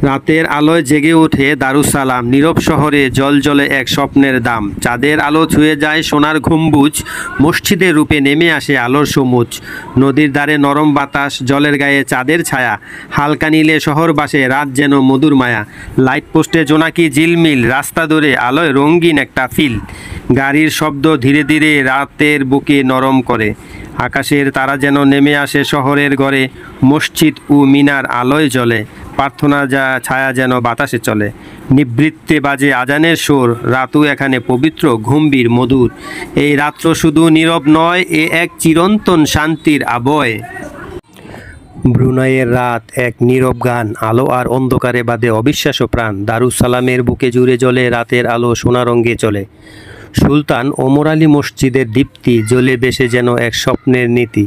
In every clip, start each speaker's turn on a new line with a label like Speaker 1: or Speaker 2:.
Speaker 1: রাতের আলোয় জেগে ওঠে দারুসালাম, নীরব শহরে জ্বলজ্বলে এক স্বপ্নের দাম। চাঁদের আলো ছুঁয়ে যায় সোনার গম্বুজ, মসজিদের রূপে নেমে আসে আলোর সমুজ। নদীর ধারে নরম বাতাস, জলের গায়ে চাঁদের ছায়া, হালকা নীলে শহর বাসে রাত যেন মধুর মায়া। লাইট পোস্টে জোনাকি ঝিলমিল, রাস্তা ধরে আলোয় রঙিন একটা ফিল। গাড়ির শব্দ ধীরে ধীরে রাতের বুকে নরম করে। আকাশের তারা যেন নেমে আসে শহরের ঘরে, মসজিদ ও মিনার আলোয় জ্বলে। প্রার্থনা ছায়া যেন বাতাসে চলে। নিবৃত্তে বাজে আজানের সুর, রাতও এখানে পবিত্র গম্ভীর মধুর। এই রাত্র শুধু নীরব নয়, এ এক চিরন্তন শান্তির আবয়। ব্রুনাইয়ের রাত এক নীরব গান, আলো আর অন্ধকারে বাঁধে অবিশ্বাস্য প্রাণ। দারুসালামের বুকে জুড়ে জ্বলে রাতের আলো, সোনা রঙে চলে। সুলতান ওমর আলী মসজিদের দীপ্তি, জ্বলে বেশে যেন এক স্বপ্নের নীতি।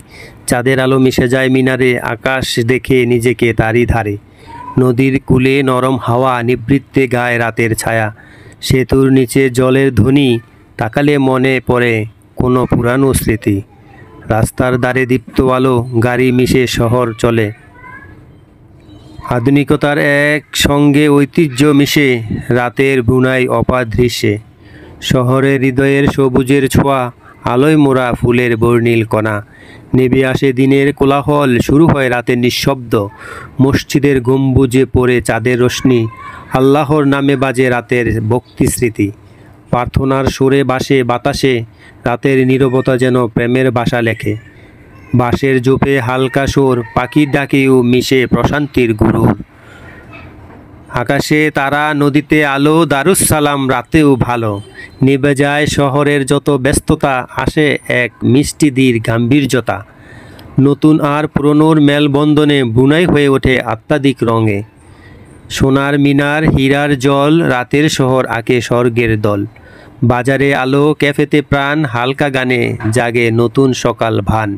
Speaker 1: চাঁদের আলো মিশে যায় মিনারে, আকাশ দেখে নিজেকে তারই ধারে। নদীর কূলে নরম হাওয়া, নিবৃত্তে গায়ে রাতের ছায়া। সেতুর নিচে জলের ধ্বনি, তাকালে মনে পড়ে কোনো পুরানো স্মৃতি। রাস্তার ধারে দীপ্ত আলো, গাড়ি মিশে শহর চলে। আধুনিকতার এক সঙ্গে ঐতিহ্য মিশে, রাতের ব্রুনাই অপার দৃশ্যে। শহরের হৃদয়ের সবুজের ছোঁয়া, আলোয় মোড়া ফুলের বর্ণিল কণা। নেমে আসে দিনের কোলাহল, শুরু হয় রাতের নিঃশব্দ। মসজিদের গম্বুজে পড়ে চাঁদের রোশনি, আল্লাহর নামে বাজে রাতের ভক্তি স্মৃতি। প্রার্থনার সুরে বাসে বাতাসে, রাতের নীরবতা যেন প্রেমের ভাষা লেখে। বাঁশের ঝোপে হালকা সুর, পাখির ডাকেও মিশে প্রশান্তির গুরুর। আকাশে তারা, নদীতে আলো, দারুসালাম রাতেও ভালো। নিভে যায় শহরের যত ব্যস্ততা, আসে এক মিষ্টি দীর গাম্ভীর্যতা। নতুন আর পুরনোর মেলবন্ধনে ব্রুনাই হয়ে ওঠে আত্মাধিক রঙে। সোনার মিনার, হীরার জল, রাতের শহর আঁকে স্বর্গের দল। বাজারে আলো, ক্যাফেতে প্রাণ, হালকা গানে জাগে নতুন সকাল ভান।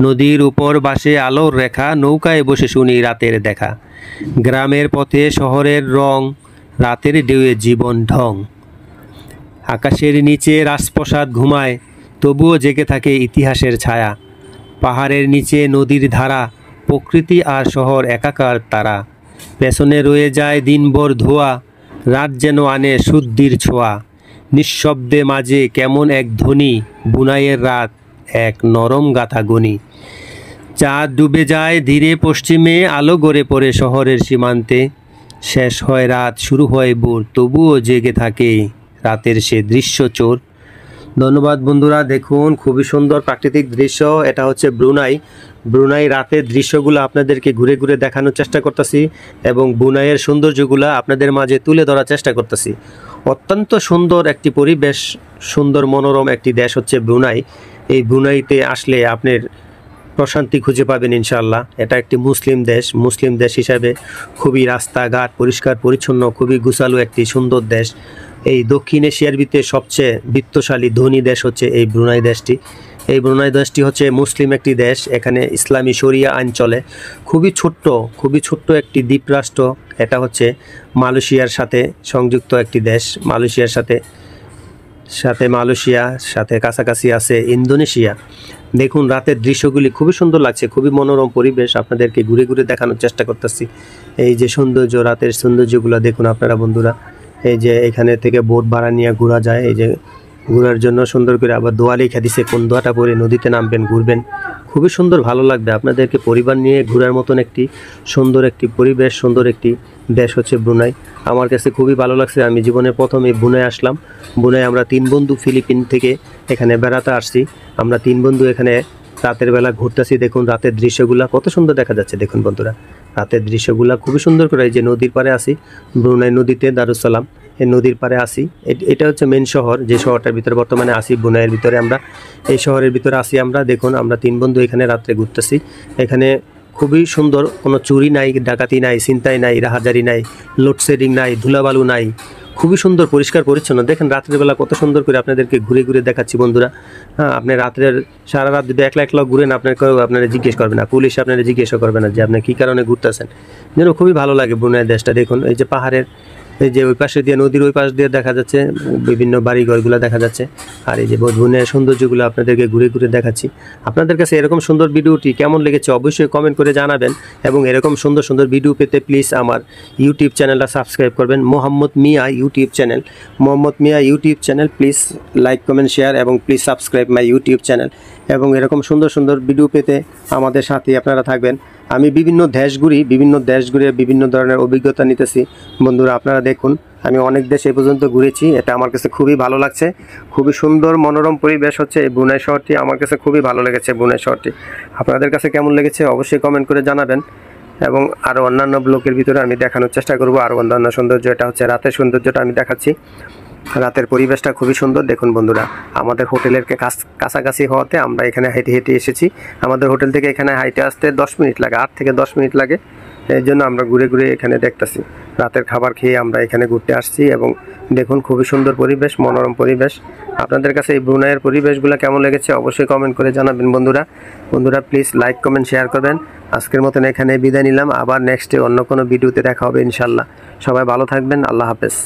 Speaker 1: নদীর উপর বাসে আলোর রেখা, নৌকায় বসে শুনি রাতের দেখা। গ্রামের পথে শহরের রং, রাতের ঢেউয়ে জীবন ঢং। আকাশের নিচে রাজপ্রাসাদ ঘুমায়, তবুও জেগে থাকে ইতিহাসের ছায়া। পাহাড়ের নিচে নদীর ধারা, প্রকৃতি আর শহর একাকার তারা। পেছনে রয়ে যায় দিনভর ধোয়া, রাত যেন আনে শুদ্ধির ছোঁয়া। নিঃশব্দে মাঝে কেমন এক ধ্বনি, বুনাইয়ের রাত এক নরম গাথা গনি। চাঁদ ডুবে যায় ধীরে পশ্চিমে, আলো গড়ে পড়ে শহরের সীমান্তে। শেষ হয় রাত, শুরু হয় ভোর, তবুও জেগে থাকে রাতের সে দৃশ্য চোর। ধন্যবাদ বন্ধুরা। দেখুন খুবই সুন্দর প্রাকৃতিক দৃশ্য। এটা হচ্ছে ব্রুনাই রাতের দৃশ্যগুলো আপনাদেরকে ঘুরে ঘুরে দেখানোর চেষ্টা করতেছি এবং ব্রুনাইয়ের সৌন্দর্যগুলো আপনাদের মাঝে তুলে ধরার চেষ্টা করতেছি। অত্যন্ত সুন্দর একটি পরিবেশ, সুন্দর মনোরম একটি দেশ হচ্ছে ব্রুনাই। এই ব্রুনাইতে আসলে আপনার প্রশান্তি খুঁজে পাবেন ইনশাআল্লাহ। এটা একটি মুসলিম দেশ হিসাবে খুবই রাস্তাঘাট পরিষ্কার পরিচ্ছন্ন, খুবই গুছালো একটি সুন্দর দেশ। এই দক্ষিণ এশিয়ার ভিতরে সবচেয়ে বিত্তশালী ধনী দেশ হচ্ছে এই ব্রুনাই দেশটি। এই ব্রুনাই দেশটি হচ্ছে মুসলিম একটি দেশ। এখানে ইসলামী শরিয়া আইন চলে। খুবই ছোট্ট একটি দ্বীপরাষ্ট্র। এটা হচ্ছে মালয়েশিয়ার সাথে সংযুক্ত একটি দেশ। মালয়েশিয়ার সাথে কাছাকাছি আছে ইন্দোনেশিয়া। দেখুন রাতের দৃশ্যগুলি খুবই সুন্দর লাগছে, খুবই মনোরম পরিবেশ। আপনাদেরকে ঘুরে ঘুরে দেখানোর চেষ্টা করতেছি। এই যে সৌন্দর্য, রাতের সৌন্দর্যগুলো দেখুন আপনারা বন্ধুরা। এই যে এখানে থেকে বোট ভাড়া নিয়ে ঘোরা যায়। এই যে ঘোরার জন্য সুন্দর করে আবার দোয়া লেখা দিছে, কোন দোয়াটা পরে নদীতে নামবেন, ঘুরবেন। খুবই সুন্দর, ভালো লাগবে আপনাদেরকে। পরিবার নিয়ে ঘোরার মতন একটি সুন্দর একটি পরিবেশ, সুন্দর একটি দেশ হচ্ছে ব্রুনাই। আমার কাছে খুবই ভালো লাগছে। আমি জীবনে প্রথম এই ব্রুনাই আসলাম। ব্রুনাই আমরা 3 বন্ধু ফিলিপিন থেকে এখানে বেড়াতে আসছি। আমরা 3 বন্ধু এখানে রাতের বেলা ঘুরতেছি। দেখুন রাতের দৃশ্যগুলো কত সুন্দর দেখা যাচ্ছে। দেখুন বন্ধুরা রাতের দৃশ্যগুলো খুবই সুন্দর করে। এই যে নদীর পাড়ে আসি, ব্রুনাই নদীতে দারুসালাম, এই নদীর পাড়ে আসি। এটা হচ্ছে মেন শহর, যে শহরটার ভিতরে বর্তমানে আসি ব্রুনাইয়ের ভিতরে। আমরা এই শহরের ভিতরে আসি। আমরা দেখুন আমরা 3 বন্ধু এখানে রাত্রে ঘুরতেছি। এখানে খুবই সুন্দর, কোনো চুরি নাই, ডাকাতি নাই, ছিনতাই নাই, রাহাজারি নাই, লোডশেডিং নাই, ধুলাবালু নাই। খুবই সুন্দর, পরিষ্কার পরিচ্ছন্ন। দেখেন রাত্রের বেলা কত সুন্দর করে আপনাদেরকে ঘুরে ঘুরে দেখাচ্ছি বন্ধুরা। হ্যাঁ, আপনি রাত্রের সারা রাত যদি একলা ঘুরেন, আপনারা জিজ্ঞেস করবে না, পুলিশ আপনারা জিজ্ঞেসও করবে না যে আপনি কী কারণে ঘুরতেছেন। যেন খুবই ভালো লাগে ব্রুনাই দেশটা। দেখুন এই যে পাহাড়ের এই যে ওই পাশে দিয়ে নদীর ওই পাশ দিয়ে দেখা যাচ্ছে বিভিন্ন বাড়িঘরগুলো দেখা যাচ্ছে। আর এই যে ব্রুনাইয়ের সৌন্দর্যগুলো আপনাদেরকে ঘুরে ঘুরে দেখাচ্ছি। আপনাদের কাছে এরকম সুন্দর ভিডিওটি কেমন লেগেছে অবশ্যই কমেন্ট করে জানাবেন, এবং এরকম সুন্দর সুন্দর ভিডিও পেতে প্লিজ আমার ইউটিউব চ্যানেলটা সাবস্ক্রাইব করবেন, Mohammad Mia YouTube channel. Mohammad Mia YouTube channel, please like comment share এবং please subscribe my YouTube channel. এবং এরকম সুন্দর সুন্দর ভিডিও পেতে আমাদের সাথে আপনারা থাকবেন। আমি বিভিন্ন দেশ ঘুরে বিভিন্ন ধরনের অভিজ্ঞতা নিতেছি বন্ধুরা। আপনারা দেখুন আমি অনেক দেশ এই পর্যন্ত ঘুরেছি, এটা আমার কাছে খুবই ভালো লাগছে। খুবই সুন্দর মনোরম পরিবেশ হচ্ছে এই ব্রুনাই শহরটি, আমার কাছে খুবই ভালো লেগেছে ব্রুনাই শহরটি। আপনাদের কাছে কেমন লেগেছে অবশ্যই কমেন্ট করে জানাবেন। এবং আরও অন্যান্য ব্লকের ভিতরে আমি দেখানোর চেষ্টা করব আরও অন্যান্য সৌন্দর্য। এটা হচ্ছে রাতের সৌন্দর্যটা আমি দেখাচ্ছি। রাতের পরিবেশটা খুবই সুন্দর। দেখুন বন্ধুরা, আমাদের হোটেলের কাছাকাছি হওয়াতে আমরা এখানে হেঁটে হেঁটে এসেছি। আমাদের হোটেল থেকে এখানে হাইটে আসতে 10 মিনিট লাগে, 8 থেকে 10 মিনিট লাগে। এর জন্য আমরা ঘুরে ঘুরে এখানে দেখতেছি। রাতের খাবার খেয়ে আমরা এখানে ঘুরতে আসছি। এবং দেখুন খুবই সুন্দর পরিবেশ, মনোরম পরিবেশ। আপনাদের কাছে এই ব্রুনাইয়ের পরিবেশগুলো কেমন লেগেছে অবশ্যই কমেন্ট করে জানাবেন বন্ধুরা প্লিজ লাইক কমেন্ট শেয়ার করবেন। আজকের মতন এখানে বিদায় নিলাম, আবার নেক্সটে অন্য কোনো ভিডিওতে দেখা হবে ইনশাল্লাহ। সবাই ভালো থাকবেন, আল্লাহ হাফেজ।